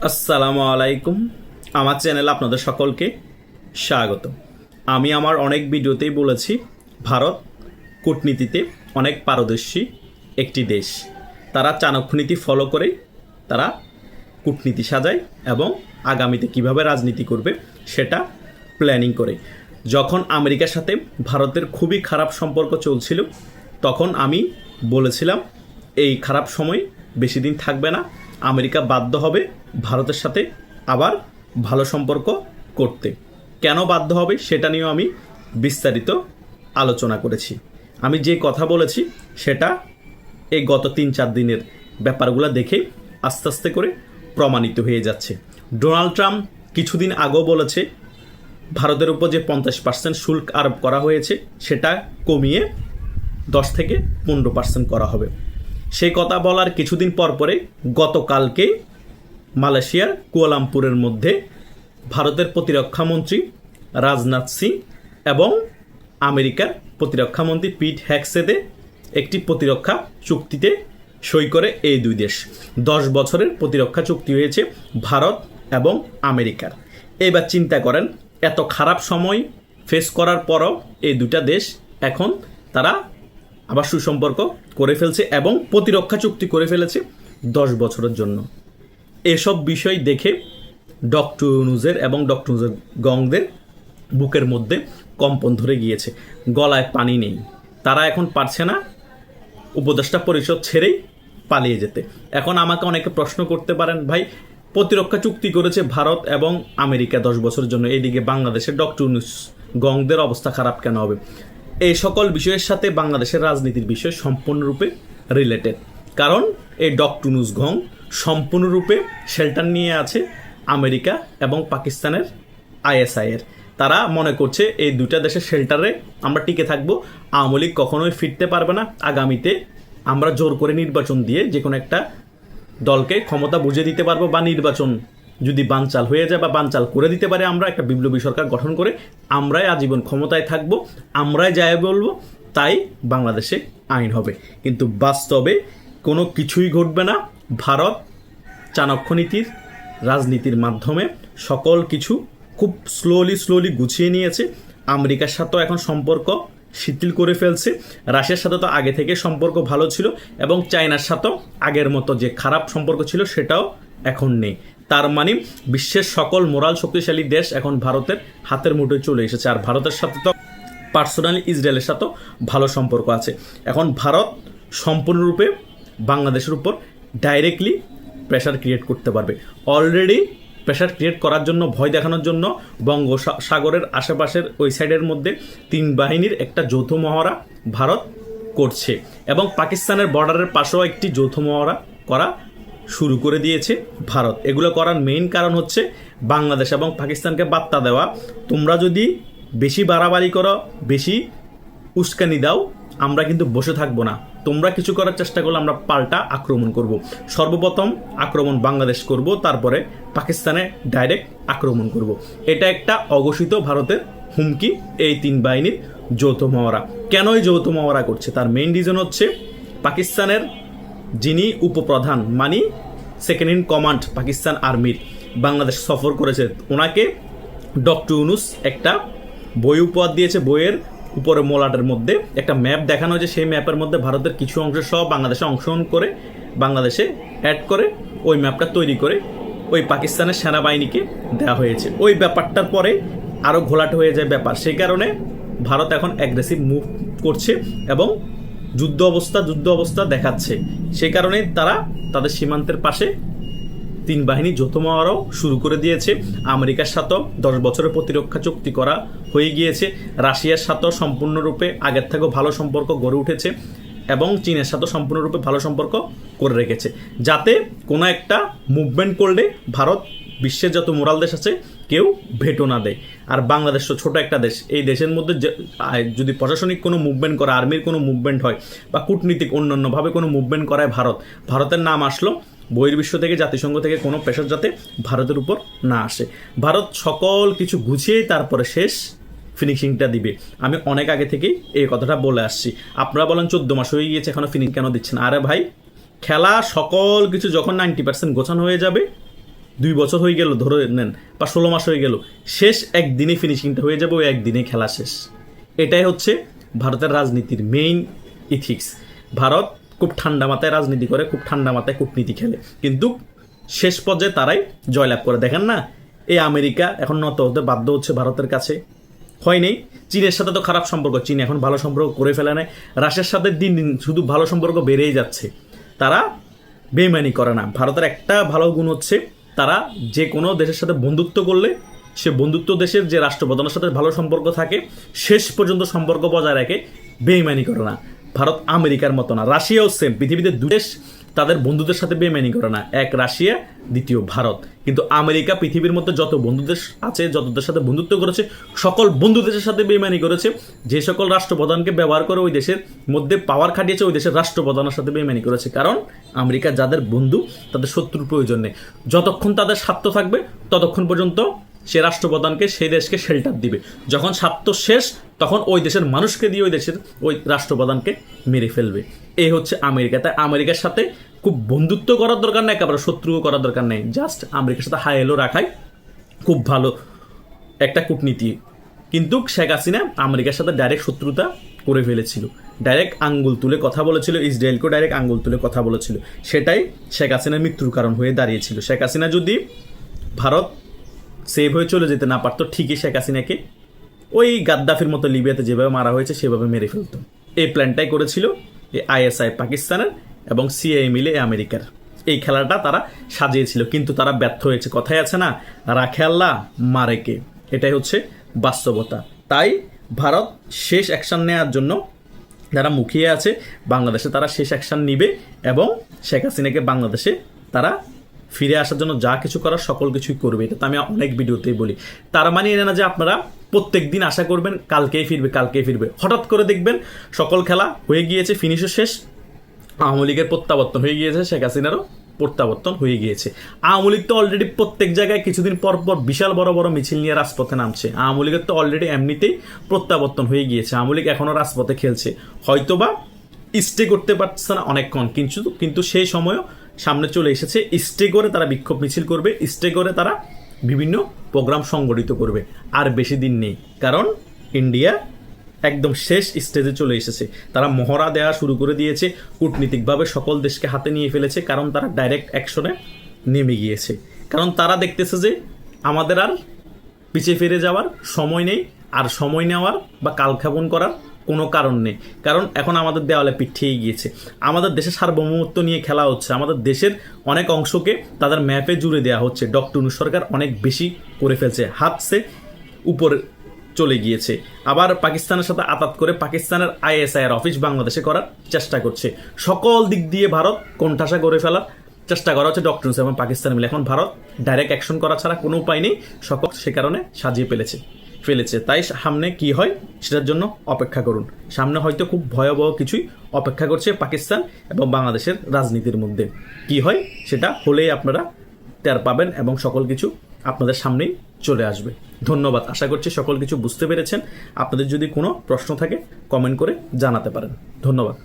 আসসালামু আলাইকুম। আমার চ্যানেলে আপনাদের সকলকে স্বাগত। আমি আমার অনেক ভিডিওতেই বলেছি, ভারত কূটনীতিতে অনেক পারদর্শী একটি দেশ। তারা চাণক্য নীতি ফলো করে তারা কূটনীতি সাজায় এবং আগামীতে কিভাবে রাজনীতি করবে সেটা প্ল্যানিং করে। যখন আমেরিকার সাথে ভারতের খুবই খারাপ সম্পর্ক চলছিল, তখন আমি বলেছিলাম এই খারাপ সময় বেশি দিন থাকবে না, আমেরিকা বাধ্য হবে ভারতের সাথে আবার ভালো সম্পর্ক করতে। কেন বাধ্য হবে সেটা নিয়েও আমি বিস্তারিত আলোচনা করেছি। আমি যে কথা বলেছি সেটা এই গত 3-4 দিনের ব্যাপারগুলো দেখে আস্তে আস্তে করে প্রমাণিত হয়ে যাচ্ছে। ডোনাল্ড ট্রাম্প কিছুদিন আগেও বলেছে ভারতের উপর যে 50% শুল্ক আরোপ করা হয়েছে সেটা কমিয়ে 10 থেকে 15% করা হবে। সেই কথা বলার কিছুদিন পর পরে গতকালকে মালয়েশিয়ার কুয়ালালামপুরের মধ্যে ভারতের প্রতিরক্ষামন্ত্রী রাজনাথ সিং এবং আমেরিকার প্রতিরক্ষামন্ত্রী পিট হ্যাগসেথ একটি প্রতিরক্ষা চুক্তিতে সই করে এই দুই দেশ। 10 বছরের প্রতিরক্ষা চুক্তি হয়েছে ভারত এবং আমেরিকার। এবার চিন্তা করেন, এত খারাপ সময় ফেস করার পরও এই দুটা দেশ এখন তারা আবার সুসম্পর্ক করে ফেলছে এবং প্রতিরক্ষা চুক্তি করে ফেলেছে 10 বছরের জন্য। এসব বিষয় দেখে ডক্টর ইউনূসের এবং ডক্টর ইউনূসের গংদের বুকের মধ্যে কম্পন ধরে গিয়েছে, গলায় পানি নেই। তারা এখন পারছে না উপদেষ্টা পরিষদ ছেড়েই পালিয়ে যেতে। এখন আমাকে অনেকে প্রশ্ন করতে পারেন, ভাই প্রতিরক্ষা চুক্তি করেছে ভারত এবং আমেরিকা 10 বছরের জন্য, এইদিকে বাংলাদেশের ডক্টর ইউনূস গংদের অবস্থা খারাপ কেন হবে? এই সকল বিষয়ের সাথে বাংলাদেশের রাজনীতির বিষয় সম্পূর্ণরূপে রিলেটেড। কারণ এই ডক্টর ইউনূস গং সম্পূর্ণরূপে শেল্টার নিয়ে আছে আমেরিকা এবং পাকিস্তানের আইএসআইয়ের। তারা মনে করছে এই দুটা দেশের শেল্টারে আমরা টিকে থাকবো, আওয়ামী লীগ কখনোই ফিরতে পারবে না। আগামীতে আমরা জোর করে নির্বাচন দিয়ে যে কোনো একটা দলকে ক্ষমতা বুঝিয়ে দিতে পারবো, বা নির্বাচন যদি বানচাল হয়ে যায় বা বানচাল করে দিতে পারে, আমরা একটা বিপ্লবী সরকার গঠন করে আমরাই আজীবন ক্ষমতায় থাকবো, আমরাই যাই বলবো তাই বাংলাদেশে আইন হবে। কিন্তু বাস্তবে কোনো কিছুই ঘটবে না। ভারত চাণক্য নীতির রাজনীতির মাধ্যমে সকল কিছু খুব স্লোলি গুছিয়ে নিয়েছে। আমেরিকার সাথেও এখন সম্পর্ক শিথিল করে ফেলছে। রাশিয়ার সাথে তো আগে থেকে সম্পর্ক ভালো ছিল এবং চায়নার সাথেও আগের মতো যে খারাপ সম্পর্ক ছিল সেটাও এখন নেই। তার মানে বিশ্বের সকল মোরাল শক্তিশালী দেশ এখন ভারতের হাতের মুঠোয় চলে এসেছে। আর ভারতের সাথে তো পার্সোনালি ইসরায়েলের সাথেও ভালো সম্পর্ক আছে। এখন ভারত সম্পূর্ণরূপে বাংলাদেশের উপর ডাইরেক্টলি প্রেশার ক্রিয়েট করতে পারবে। অলরেডি প্রেশার ক্রিয়েট করার জন্য, ভয় দেখানোর জন্য বঙ্গোপসাগরের আশেপাশের ওই সাইডের মধ্যে 3 বাহিনীর একটা যৌথ মহড়া ভারত করছে এবং পাকিস্তানের বর্ডারের পাশেও একটি যৌথ মহড়া করা শুরু করে দিয়েছে ভারত। এগুলো করার মেইন কারণ হচ্ছে বাংলাদেশ এবং পাকিস্তানকে বার্তা দেওয়া, তোমরা যদি বেশি বাড়াবাড়ি করো, বেশি উস্কানি দাও, আমরা কিন্তু বসে থাকবো না। তোমরা কিছু করার চেষ্টা করলে আমরা পাল্টা আক্রমণ করব। সর্বপ্রথম আক্রমণ বাংলাদেশ করব, তারপরে পাকিস্তানে ডাইরেক্ট আক্রমণ করব। এটা একটা অঘোষিত ভারতের হুমকি এই 3 বাহিনীর যৌথ মহড়া। কেন এই যৌথ মহড়া করছে তার মেইন রিজন হচ্ছে পাকিস্তানের যিনি উপপ্রধান মানে সেকেন্ড ইন কমান্ড পাকিস্তান আর্মির বাংলাদেশ সফর করেছে, ওনাকে ডক্টর ইউনূস একটা বই উপহার দিয়েছে। বইয়ের উপরে মোলাটের মধ্যে একটা ম্যাপ দেখানো হয়েছে, সেই ম্যাপের মধ্যে ভারতের কিছু অংশ সহ বাংলাদেশে অংশগ্রহণ করে বাংলাদেশে অ্যাড করে ওই ম্যাপটা তৈরি করে ওই পাকিস্তানের সেনাবাহিনীকে দেওয়া হয়েছে। ওই ব্যাপারটার পরে আরও ঘোলাটে হয়ে যায় ব্যাপার। সেই কারণে ভারত এখন অ্যাগ্রেসিভ মুভ করছে এবং যুদ্ধ অবস্থা দেখাচ্ছে। সেই কারণে তারা তাদের সীমান্তের পাশে 3 বাহিনী যৌথ মহড়াও শুরু করে দিয়েছে। আমেরিকার সাথেও 10 বছরের প্রতিরক্ষা চুক্তি করা হয়ে গিয়েছে। রাশিয়ার সাথেও সম্পূর্ণরূপে আগের থেকেও ভালো সম্পর্ক গড়ে উঠেছে এবং চীনের সাথেও সম্পূর্ণরূপে ভালো সম্পর্ক করে রেখেছে, যাতে কোনো একটা মুভমেন্ট করলে ভারত বিশ্বের যত মোরাল দেশ আছে কেউ ভেটো না দেয়। আর বাংলাদেশ তো ছোটো একটা দেশ, এই দেশের মধ্যে যদি প্রশাসনিক কোনো মুভমেন্ট করে, আর্মির কোনো মুভমেন্ট হয় বা কূটনীতিক অন্যান্যভাবে কোনো মুভমেন্ট করায় ভারতের নাম আসলো, বহির্বিশ্ব থেকে জাতিসংঘ থেকে কোনো প্রেশার যাতে ভারতের উপর না আসে। ভারত সকল কিছু গুছিয়েই তারপরে শেষ ফিনিশিংটা দিবে। আমি অনেক আগে থেকেই এই কথাটা বলে আসছি। আপনারা বলেন 14 মাস হয়ে গিয়েছে এখনও ফিনিশ কেন দিচ্ছেন? আরে ভাই, খেলা সকল কিছু যখন 90% গোছানো হয়ে যাবে 2 বছর হয়ে গেল ধরে নেন, বা 16 মাস হয়ে গেল, শেষ একদিনে ফিনিশিংটা হয়ে যাবে, ওই একদিনে খেলা শেষ। এটাই হচ্ছে ভারতের রাজনীতির মেইন ইথিক্স। ভারত খুব ঠান্ডা মাথায় রাজনীতি করে, খুব ঠান্ডা মাথায় কূটনীতি খেলে, কিন্তু শেষ পর্যায়ে তারাই জয়লাভ করে। দেখেন না, এই আমেরিকা এখন নত হতে বাধ্য হচ্ছে ভারতের কাছে, হয়নি। চীনের সাথে তো খারাপ সম্পর্ক, চীন এখন ভালো সম্পর্ক করে ফেলে নেয়। রাশিয়ার সাথে দিন দিন শুধু ভালো সম্পর্ক বেড়েই যাচ্ছে, তারা বেইমানি করে না। ভারতের একটা ভালো গুণ হচ্ছে, তারা যে কোনো দেশের সাথে বন্ধুত্ব করলে সে বন্ধুত্ব দেশের যে রাষ্ট্রপ্রধানের সাথে ভালো সম্পর্ক থাকে, শেষ পর্যন্ত সম্পর্ক বজায় রাখে, বেইমানি করে না। ভারত আমেরিকার মতো না। রাশিয়াও সেম, পৃথিবীতে 2 দেশ তাদের বন্ধুদের সাথে বেইমানি করে না, এক রাশিয়া, দ্বিতীয় ভারত। কিন্তু আমেরিকা পৃথিবীর মধ্যে যত বন্ধু দেশ আছে, যতদের সাথে বন্ধুত্ব করেছে, সকল বন্ধু দেশের সাথে বেইমানি করেছে। যে সকল রাষ্ট্রপ্রধানকে ব্যবহার করে ওই দেশের মধ্যে পাওয়ার খাটিয়েছে, ওই দেশের রাষ্ট্রপ্রধানের সাথে বেইমানি করেছে। কারণ আমেরিকা যাদের বন্ধু, তাদের শত্রুর প্রয়োজন নেই। যতক্ষণ তাদের স্বার্থ থাকবে ততক্ষণ পর্যন্ত সে রাষ্ট্রপ্রধানকে সেই দেশকে শেল্টার দিবে। যখন স্বার্থ শেষ, তখন ওই দেশের মানুষকে দিয়ে ওই দেশের ওই রাষ্ট্রপ্রধানকে মেরে ফেলবে। এই হচ্ছে আমেরিকা। তাই আমেরিকার সাথে খুব বন্ধুত্ব করার দরকার নেই, একেবারে শত্রুও করার দরকার নেই। জাস্ট আমেরিকার সাথে হাই এলো রাখাই খুব ভালো একটা কূটনীতি। কিন্তু শেখ হাসিনা আমেরিকার সাথে ডাইরেক্ট শত্রুতা করে ফেলেছিল, ডাইরেক্ট আঙ্গুল তুলে কথা বলেছিল, ইসরায়েলকেও ডাইরেক্ট আঙ্গুল তুলে কথা বলেছিল। সেটাই শেখ হাসিনার মৃত্যুর কারণ হয়ে দাঁড়িয়েছিল। শেখ হাসিনা যদি ভারত সেভ হয়ে চলে যেতে না পারতো, ঠিকই শেখ হাসিনাকে ওই গাদ্দাফির মতো লিবিয়াতে যেভাবে মারা হয়েছে সেভাবে মেরে ফেলতো। এই প্ল্যানটাই করেছিল এই আইএসআই পাকিস্তানের এবং সিআইএ মিলে আমেরিকার। এই খেলাটা তারা সাজিয়েছিল, কিন্তু তারা ব্যর্থ হয়েছে। কথায় আছে না, রাখে আল্লাহ মারে কে, এটাই হচ্ছে বাস্তবতা। তাই ভারত শেষ অ্যাকশন নেওয়ার জন্য যারা মুখিয়ে আছে, বাংলাদেশে তারা শেষ অ্যাকশন নিবে এবং শেখ হাসিনাকে বাংলাদেশে তারা ফিরে আসার জন্য যা কিছু করার সকল কিছুই করবে। এটা তো আমি অনেক ভিডিওতেই বলি। তার মানে এটা না যে আপনারা প্রত্যেক দিন আশা করবেন কালকেই ফিরবে, কালকেই ফিরবে। হঠাৎ করে দেখবেন সকল খেলা হয়ে গিয়েছে, ফিনিশও শেষ, আওয়ামী লীগের প্রত্যাবর্তন হয়ে গিয়েছে, শেখ হাসিনারও প্রত্যাবর্তন হয়ে গিয়েছে। আওয়ামী লীগ তো অলরেডি প্রত্যেক জায়গায় কিছুদিন পর পর বিশাল বড় বড় মিছিল নিয়ে রাজপথে নামছে। আওয়ামী লীগের তো অলরেডি এমনিতেই প্রত্যাবর্তন হয়ে গিয়েছে। আওয়ামী লীগ এখনও রাজপথে খেলছে, হয়তোবা স্টে করতে পারছে না অনেকক্ষণ, কিন্তু সেই সময়ও সামনে চলে এসেছে। স্টে করে তারা বিক্ষোভ মিছিল করবে, স্টে করে তারা বিভিন্ন প্রোগ্রাম সংগঠিত করবে। আর বেশি দিন নেই, কারণ ইন্ডিয়া একদম শেষ স্টেজে চলে এসেছে। তারা মহড়া দেওয়া শুরু করে দিয়েছে, কূটনীতিকভাবে সকল দেশকে হাতে নিয়ে ফেলেছে, কারণ তারা ডাইরেক্ট অ্যাকশনে নেমে গিয়েছে। কারণ তারা দেখতেছে যে আমাদের আর পিছিয়ে ফিরে যাওয়ার সময় নেই, আর সময় নেওয়ার বা কালক্ষেপণ করার কোনো কারণ নেই। কারণ এখন আমাদের দেওয়ালে পিঠ ঠেয়ে গিয়েছে। আমাদের দেশের সার্বভৌমত্ব নিয়ে খেলা হচ্ছে, আমাদের দেশের অনেক অংশকে তাদের ম্যাপে জুড়ে দেওয়া হচ্ছে। ডক্টর ইউনূস সরকার অনেক বেশি করে ফেলছে, হাতছে উপরে চলে গিয়েছে। আবার পাকিস্তানের সাথে আতাত করে পাকিস্তানের আইএসআইয়ের অফিস বাংলাদেশে করার চেষ্টা করছে। সকল দিক দিয়ে ভারত কোণঠাসা করে ফেলার চেষ্টা করা হচ্ছে ডক্টর ইউনূস এবং পাকিস্তান মিলে। এখন ভারত ডাইরেক্ট অ্যাকশন করা ছাড়া কোনো উপায় নেই, সকল সে কারণে সাজিয়ে ফেলেছে। তাই সামনে কি হয় সেটার জন্য অপেক্ষা করুন। সামনে হয়তো খুব ভয়াবহ কিছুই অপেক্ষা করছে পাকিস্তান এবং বাংলাদেশের রাজনীতির মধ্যে। কি হয় সেটা হলেই আপনারা টের পাবেন এবং সকল কিছু আপনাদের সামনেই চলে আসবে। ধন্যবাদ। আশা করছি সকল কিছু বুঝতে পেরেছেন। আপনাদের যদি কোনো প্রশ্ন থাকে কমেন্ট করে জানাতে পারেন। ধন্যবাদ।